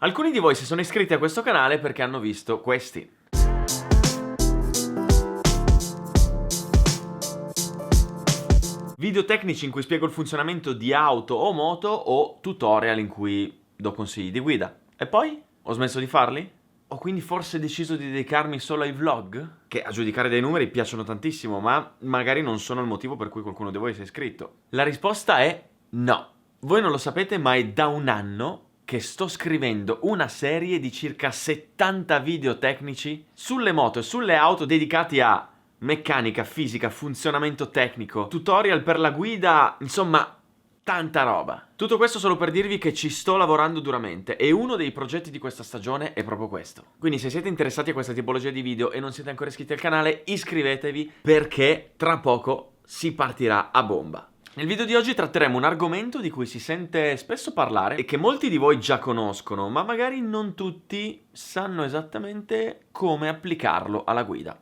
Alcuni di voi si sono iscritti a questo canale perché hanno visto questi. Video tecnici in cui spiego il funzionamento di auto o moto o tutorial in cui do consigli di guida. E poi? Ho smesso di farli? Ho quindi forse deciso di dedicarmi solo ai vlog? Che a giudicare dai numeri piacciono tantissimo, ma magari non sono il motivo per cui qualcuno di voi si è iscritto. La risposta è no. Voi non lo sapete, ma è da un anno che sto scrivendo una serie di circa 70 video tecnici sulle moto e sulle auto dedicati a meccanica, fisica, funzionamento tecnico, tutorial per la guida, insomma, tanta roba. Tutto questo solo per dirvi che ci sto lavorando duramente e uno dei progetti di questa stagione è proprio questo. Quindi se siete interessati a questa tipologia di video e non siete ancora iscritti al canale, iscrivetevi perché tra poco si partirà a bomba. Nel video di oggi tratteremo un argomento di cui si sente spesso parlare e che molti di voi già conoscono, ma magari non tutti sanno esattamente come applicarlo alla guida,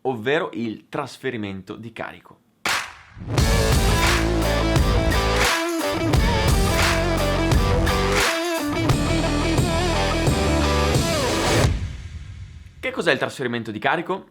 ovvero il trasferimento di carico. Che cos'è il trasferimento di carico?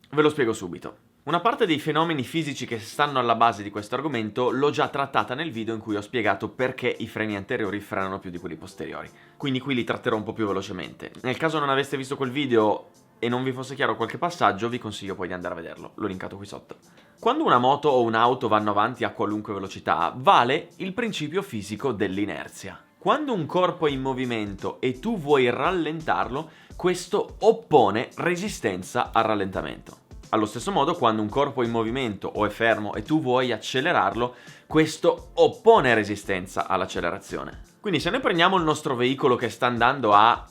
Ve lo spiego subito. Una parte dei fenomeni fisici che stanno alla base di questo argomento l'ho già trattata nel video in cui ho spiegato perché i freni anteriori frenano più di quelli posteriori. Quindi qui li tratterò un po' più velocemente. Nel caso non aveste visto quel video e non vi fosse chiaro qualche passaggio, vi consiglio poi di andare a vederlo, l'ho linkato qui sotto. Quando una moto o un'auto vanno avanti a qualunque velocità, vale il principio fisico dell'inerzia. Quando un corpo è in movimento e tu vuoi rallentarlo, questo oppone resistenza al rallentamento. Allo stesso modo, quando un corpo è in movimento o è fermo e tu vuoi accelerarlo, questo oppone resistenza all'accelerazione. Quindi se noi prendiamo il nostro veicolo che sta andando a,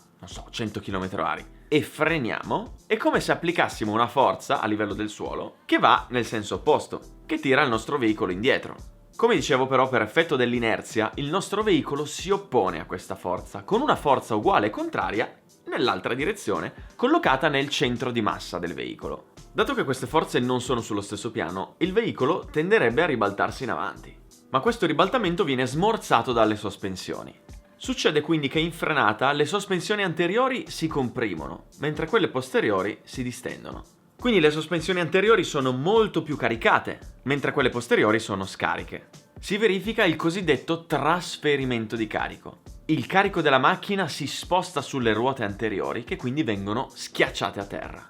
100 km/h e freniamo, è come se applicassimo una forza a livello del suolo che va nel senso opposto, che tira il nostro veicolo indietro. Come dicevo però, per effetto dell'inerzia, il nostro veicolo si oppone a questa forza, con una forza uguale e contraria nell'altra direzione, collocata nel centro di massa del veicolo. Dato che queste forze non sono sullo stesso piano, il veicolo tenderebbe a ribaltarsi in avanti. Ma questo ribaltamento viene smorzato dalle sospensioni. Succede quindi che in frenata le sospensioni anteriori si comprimono, mentre quelle posteriori si distendono. Quindi le sospensioni anteriori sono molto più caricate, mentre quelle posteriori sono scariche. Si verifica il cosiddetto trasferimento di carico. Il carico della macchina si sposta sulle ruote anteriori, che quindi vengono schiacciate a terra.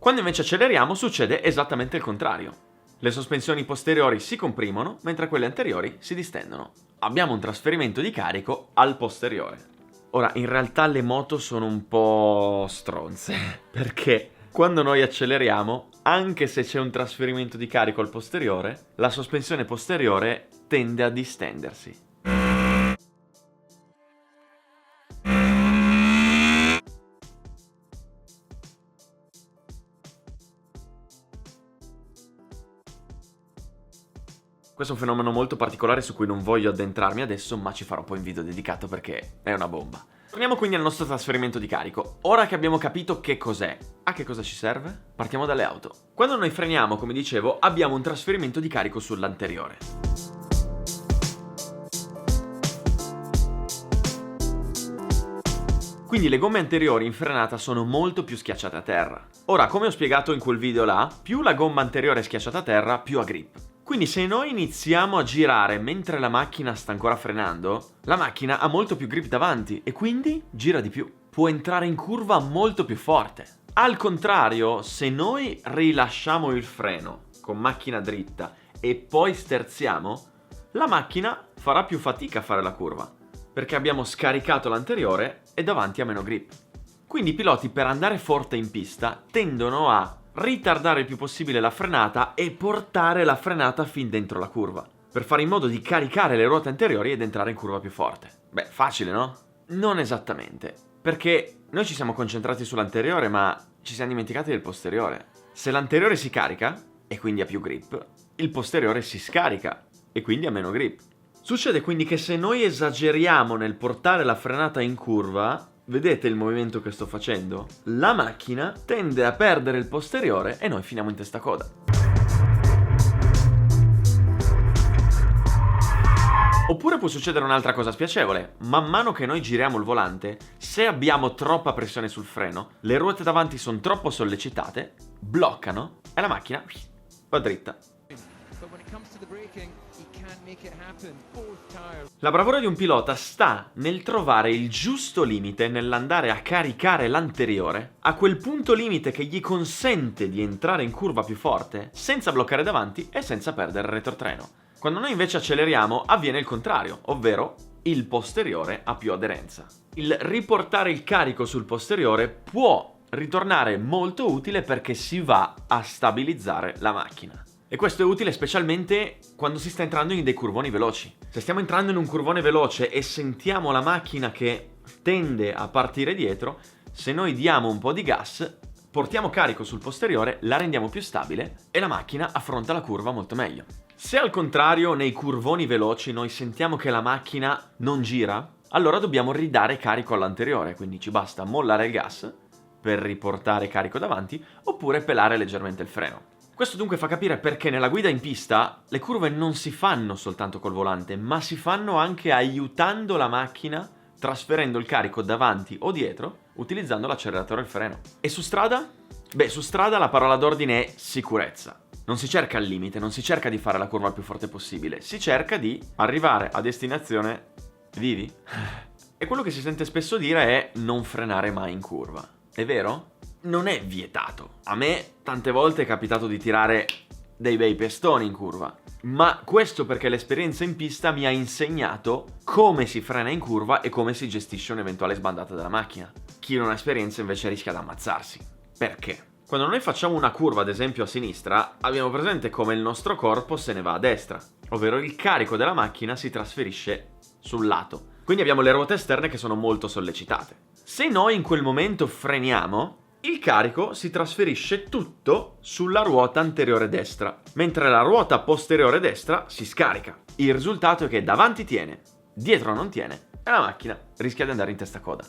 Quando invece acceleriamo succede esattamente il contrario. Le sospensioni posteriori si comprimono, mentre quelle anteriori si distendono. Abbiamo un trasferimento di carico al posteriore. Ora, in realtà le moto sono un po' stronze, perché quando noi acceleriamo, anche se c'è un trasferimento di carico al posteriore, la sospensione posteriore tende a distendersi. Questo è un fenomeno molto particolare su cui non voglio addentrarmi adesso, ma ci farò poi un video dedicato perché è una bomba. Torniamo quindi al nostro trasferimento di carico. Ora che abbiamo capito che cos'è, a che cosa ci serve? Partiamo dalle auto. Quando noi freniamo, come dicevo, abbiamo un trasferimento di carico sull'anteriore. Quindi le gomme anteriori in frenata sono molto più schiacciate a terra. Ora, come ho spiegato in quel video là, più la gomma anteriore è schiacciata a terra, più ha grip. Quindi se noi iniziamo a girare mentre la macchina sta ancora frenando, la macchina ha molto più grip davanti e quindi gira di più. Può entrare in curva molto più forte. Al contrario, se noi rilasciamo il freno con macchina dritta e poi sterziamo, la macchina farà più fatica a fare la curva, perché abbiamo scaricato l'anteriore e davanti ha meno grip. Quindi i piloti, per andare forte in pista, tendono a ritardare il più possibile la frenata e portare la frenata fin dentro la curva, per fare in modo di caricare le ruote anteriori ed entrare in curva più forte. Beh, facile, no? Non esattamente, perché noi ci siamo concentrati sull'anteriore, ma ci siamo dimenticati del posteriore. Se l'anteriore si carica, e quindi ha più grip, il posteriore si scarica, e quindi ha meno grip. Succede quindi che se noi esageriamo nel portare la frenata in curva, vedete il movimento che sto facendo? La macchina tende a perdere il posteriore e noi finiamo in testa coda. Oppure può succedere un'altra cosa spiacevole: man mano che noi giriamo il volante, se abbiamo troppa pressione sul freno, le ruote davanti sono troppo sollecitate, bloccano e la macchina va dritta. La bravura di un pilota sta nel trovare il giusto limite nell'andare a caricare l'anteriore a quel punto limite che gli consente di entrare in curva più forte senza bloccare davanti e senza perdere il retrotreno. Quando noi invece acceleriamo avviene il contrario, ovvero il posteriore ha più aderenza. Il riportare il carico sul posteriore può ritornare molto utile perché si va a stabilizzare la macchina. E questo è utile specialmente quando si sta entrando in dei curvoni veloci. Se stiamo entrando in un curvone veloce e sentiamo la macchina che tende a partire dietro, se noi diamo un po' di gas, portiamo carico sul posteriore, la rendiamo più stabile e la macchina affronta la curva molto meglio. Se al contrario nei curvoni veloci noi sentiamo che la macchina non gira, allora dobbiamo ridare carico all'anteriore, quindi ci basta mollare il gas per riportare carico davanti oppure pelare leggermente il freno. Questo dunque fa capire perché nella guida in pista le curve non si fanno soltanto col volante, ma si fanno anche aiutando la macchina, trasferendo il carico davanti o dietro, utilizzando l'acceleratore e il freno. E su strada? Beh, su strada la parola d'ordine è sicurezza. Non si cerca il limite, non si cerca di fare la curva il più forte possibile, si cerca di arrivare a destinazione vivi. E quello che si sente spesso dire è non frenare mai in curva. È vero? Non è vietato. A me tante volte è capitato di tirare dei bei pestoni in curva, ma questo perché l'esperienza in pista mi ha insegnato come si frena in curva e come si gestisce un'eventuale sbandata della macchina. Chi non ha esperienza invece rischia di ammazzarsi. Perché? Quando noi facciamo una curva, ad esempio a sinistra, abbiamo presente come il nostro corpo se ne va a destra, ovvero il carico della macchina si trasferisce sul lato. Quindi abbiamo le ruote esterne che sono molto sollecitate. Se noi in quel momento freniamo, il carico si trasferisce tutto sulla ruota anteriore destra, mentre la ruota posteriore destra si scarica. Il risultato è che davanti tiene, dietro non tiene e la macchina rischia di andare in testa a coda.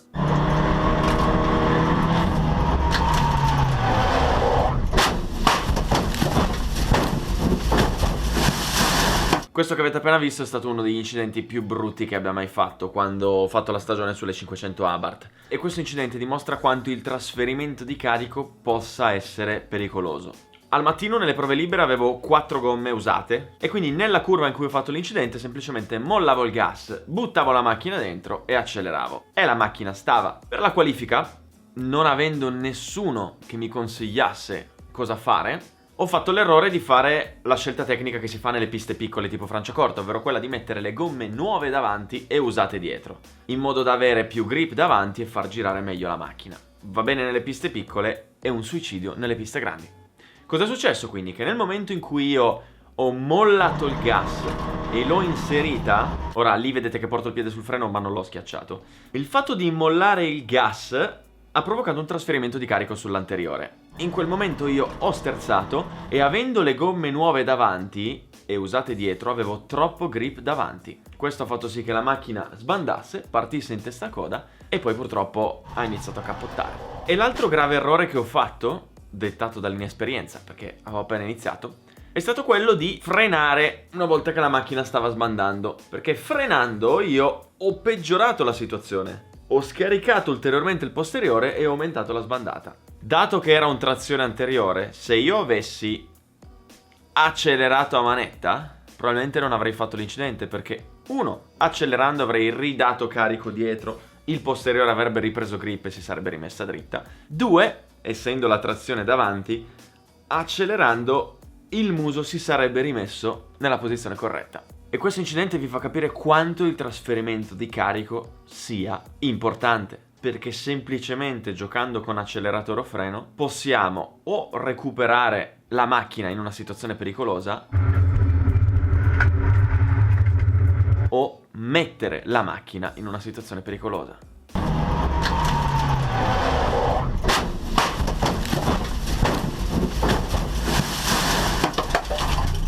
Questo che avete appena visto è stato uno degli incidenti più brutti che abbia mai fatto quando ho fatto la stagione sulle 500 Abarth. E questo incidente dimostra quanto il trasferimento di carico possa essere pericoloso. Al mattino nelle prove libere avevo 4 gomme usate e quindi nella curva in cui ho fatto l'incidente semplicemente mollavo il gas, buttavo la macchina dentro e acceleravo. E la macchina stava. Per la qualifica, non avendo nessuno che mi consigliasse cosa fare, ho fatto l'errore di fare la scelta tecnica che si fa nelle piste piccole tipo Franciacorta, ovvero quella di mettere le gomme nuove davanti e usate dietro, in modo da avere più grip davanti e far girare meglio la macchina. Va bene nelle piste piccole, è un suicidio nelle piste grandi. Cosa è successo quindi? Che nel momento in cui io ho mollato il gas e l'ho inserita, ora lì vedete che porto il piede sul freno ma non l'ho schiacciato, il fatto di mollare il gas ha provocato un trasferimento di carico sull'anteriore. In quel momento io ho sterzato e avendo le gomme nuove davanti e usate dietro avevo troppo grip davanti. Questo ha fatto sì che la macchina sbandasse, partisse in testa a coda e poi purtroppo ha iniziato a cappottare. E l'altro grave errore che ho fatto, dettato dall'inesperienza perché avevo appena iniziato, è stato quello di frenare una volta che la macchina stava sbandando, perché frenando io ho peggiorato la situazione. Ho scaricato ulteriormente il posteriore e ho aumentato la sbandata. Dato che era un trazione anteriore, se io avessi accelerato a manetta, probabilmente non avrei fatto l'incidente perché 1. Accelerando avrei ridato carico dietro, il posteriore avrebbe ripreso grip e si sarebbe rimessa dritta. 2. Essendo la trazione davanti, accelerando il muso si sarebbe rimesso nella posizione corretta. E questo incidente vi fa capire quanto il trasferimento di carico sia importante, perché semplicemente giocando con acceleratore o freno possiamo o recuperare la macchina in una situazione pericolosa o mettere la macchina in una situazione pericolosa.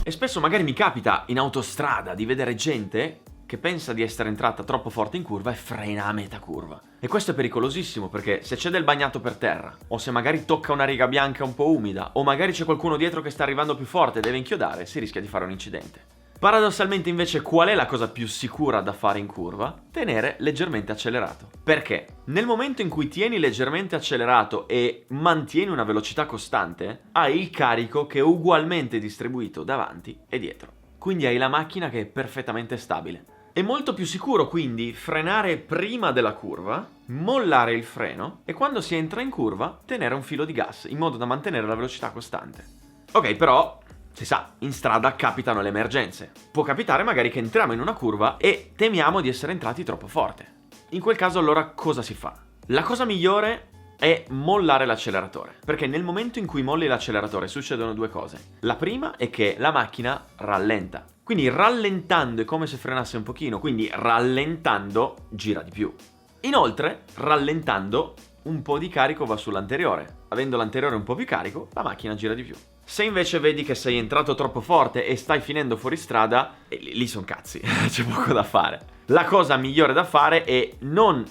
E spesso magari mi capita in autostrada di vedere gente che pensa di essere entrata troppo forte in curva e frena a metà curva. E questo è pericolosissimo perché se c'è del bagnato per terra, o se magari tocca una riga bianca un po' umida, o magari c'è qualcuno dietro che sta arrivando più forte e deve inchiodare, si rischia di fare un incidente. Paradossalmente invece qual è la cosa più sicura da fare in curva? Tenere leggermente accelerato. Perché? Nel momento in cui tieni leggermente accelerato e mantieni una velocità costante, hai il carico che è ugualmente distribuito davanti e dietro. Quindi hai la macchina che è perfettamente stabile. È molto più sicuro quindi frenare prima della curva, mollare il freno e quando si entra in curva tenere un filo di gas in modo da mantenere la velocità costante. Ok, però si sa, in strada capitano le emergenze. Può capitare magari che entriamo in una curva e temiamo di essere entrati troppo forte. In quel caso allora cosa si fa? La cosa migliore è mollare l'acceleratore, perché nel momento in cui molli l'acceleratore succedono due cose. La prima è che la macchina rallenta. Quindi rallentando è come se frenasse un pochino, quindi rallentando gira di più. Inoltre, rallentando un po' di carico va sull'anteriore. Avendo l'anteriore un po' più carico, la macchina gira di più. Se invece vedi che sei entrato troppo forte e stai finendo fuori strada, lì sono cazzi, c'è poco da fare. La cosa migliore da fare è non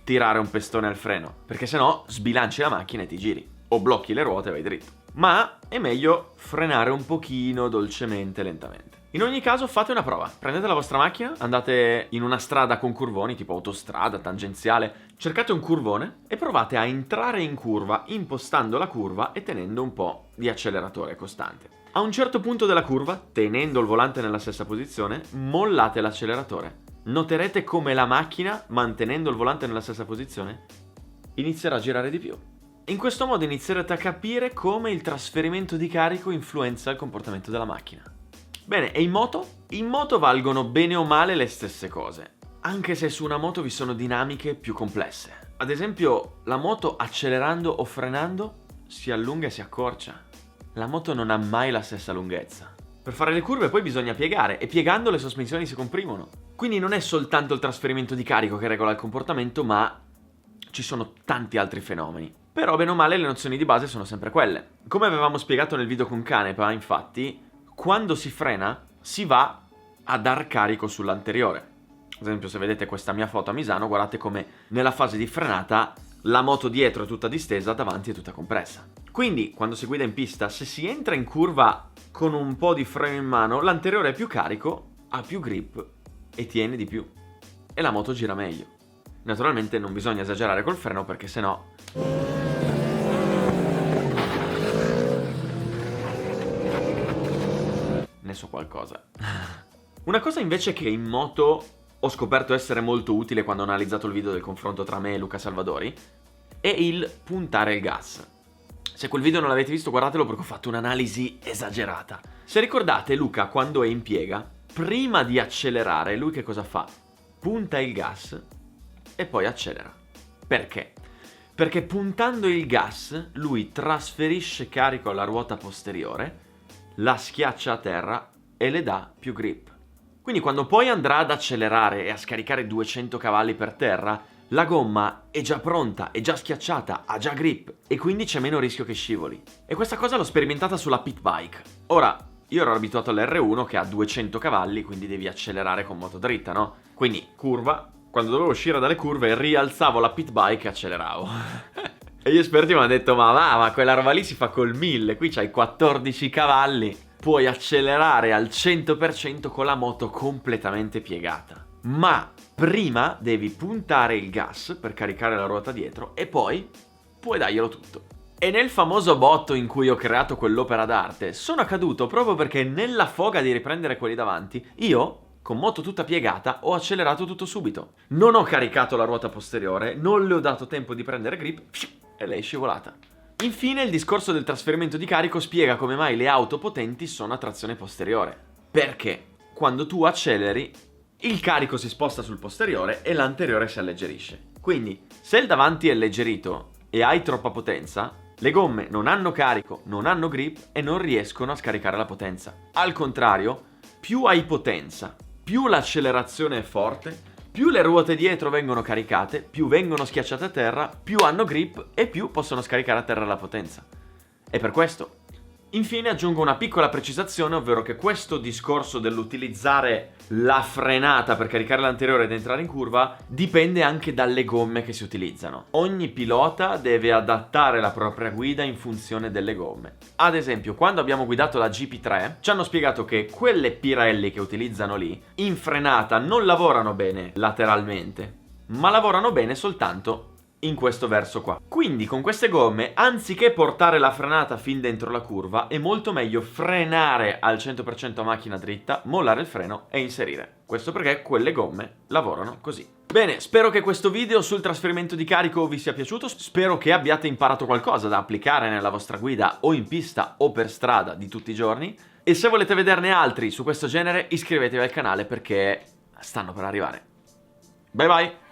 tirare un pestone al freno, perché sennò sbilanci la macchina e ti giri, o blocchi le ruote e vai dritto. Ma è meglio frenare un pochino dolcemente, lentamente. In ogni caso fate una prova, prendete la vostra macchina, andate in una strada con curvoni, tipo autostrada, tangenziale, cercate un curvone e provate a entrare in curva impostando la curva e tenendo un po' di acceleratore costante. A un certo punto della curva, tenendo il volante nella stessa posizione, mollate l'acceleratore. Noterete come la macchina, mantenendo il volante nella stessa posizione, inizierà a girare di più. In questo modo inizierete a capire come il trasferimento di carico influenza il comportamento della macchina. Bene, e in moto? In moto valgono bene o male le stesse cose, anche se su una moto vi sono dinamiche più complesse. Ad esempio, la moto accelerando o frenando si allunga e si accorcia. La moto non ha mai la stessa lunghezza. Per fare le curve poi bisogna piegare e piegando le sospensioni si comprimono. Quindi non è soltanto il trasferimento di carico che regola il comportamento, ma ci sono tanti altri fenomeni. Però bene o male le nozioni di base sono sempre quelle. Come avevamo spiegato nel video con Canepa, infatti, quando si frena si va a dar carico sull'anteriore. Ad esempio, se vedete questa mia foto a Misano, guardate come nella fase di frenata la moto dietro è tutta distesa, davanti è tutta compressa. Quindi, quando si guida in pista, se si entra in curva con un po' di freno in mano, l'anteriore è più carico, ha più grip e tiene di più. E la moto gira meglio. Naturalmente non bisogna esagerare col freno perché sennò ne so qualcosa. Una cosa invece che in moto ho scoperto essere molto utile quando ho analizzato il video del confronto tra me e Luca Salvadori è il puntare il gas. Se quel video non l'avete visto, guardatelo perché ho fatto un'analisi esagerata. Se ricordate, Luca quando è in piega, prima di accelerare, lui che cosa fa? Punta il gas e poi accelera. Perché? Perché puntando il gas lui trasferisce carico alla ruota posteriore, la schiaccia a terra e le dà più grip. Quindi quando poi andrà ad accelerare e a scaricare 200 cavalli per terra, la gomma è già pronta, è già schiacciata, ha già grip e quindi c'è meno rischio che scivoli. E questa cosa l'ho sperimentata sulla pit bike. Ora, io ero abituato all'R1 che ha 200 cavalli, quindi devi accelerare con moto dritta, no? Quindi curva, quando dovevo uscire dalle curve rialzavo la pit bike e acceleravo. E gli esperti mi hanno detto ma quella roba lì si fa col 1000, qui c'hai 14 cavalli, puoi accelerare al 100% con la moto completamente piegata. Ma prima devi puntare il gas per caricare la ruota dietro e poi puoi darglielo tutto. E nel famoso botto in cui ho creato quell'opera d'arte sono caduto proprio perché nella foga di riprendere quelli davanti io, con moto tutta piegata, ho accelerato tutto subito. Non ho caricato la ruota posteriore, non le ho dato tempo di prendere grip e lei è scivolata. Infine il discorso del trasferimento di carico spiega come mai le auto potenti sono a trazione posteriore. Perché quando tu acceleri il carico si sposta sul posteriore e l'anteriore si alleggerisce. Quindi se il davanti è alleggerito e hai troppa potenza, le gomme non hanno carico, non hanno grip e non riescono a scaricare la potenza. Al contrario, più hai potenza, più l'accelerazione è forte, più le ruote dietro vengono caricate, più vengono schiacciate a terra, più hanno grip e più possono scaricare a terra la potenza. E per questo, Infine aggiungo una piccola precisazione, ovvero che questo discorso dell'utilizzare la frenata per caricare l'anteriore ed entrare in curva dipende anche dalle gomme che si utilizzano. Ogni pilota deve adattare la propria guida in funzione delle gomme. Ad esempio, quando abbiamo guidato la GP3 ci hanno spiegato che quelle Pirelli che utilizzano lì in frenata non lavorano bene lateralmente, ma lavorano bene soltanto in questo verso qua. Quindi con queste gomme, anziché portare la frenata fin dentro la curva, è molto meglio frenare al 100% a macchina dritta, mollare il freno e inserire. Questo perché quelle gomme lavorano così. Bene, spero che questo video sul trasferimento di carico vi sia piaciuto, spero che abbiate imparato qualcosa da applicare nella vostra guida o in pista o per strada di tutti i giorni, e se volete vederne altri su questo genere iscrivetevi al canale perché stanno per arrivare. Bye bye!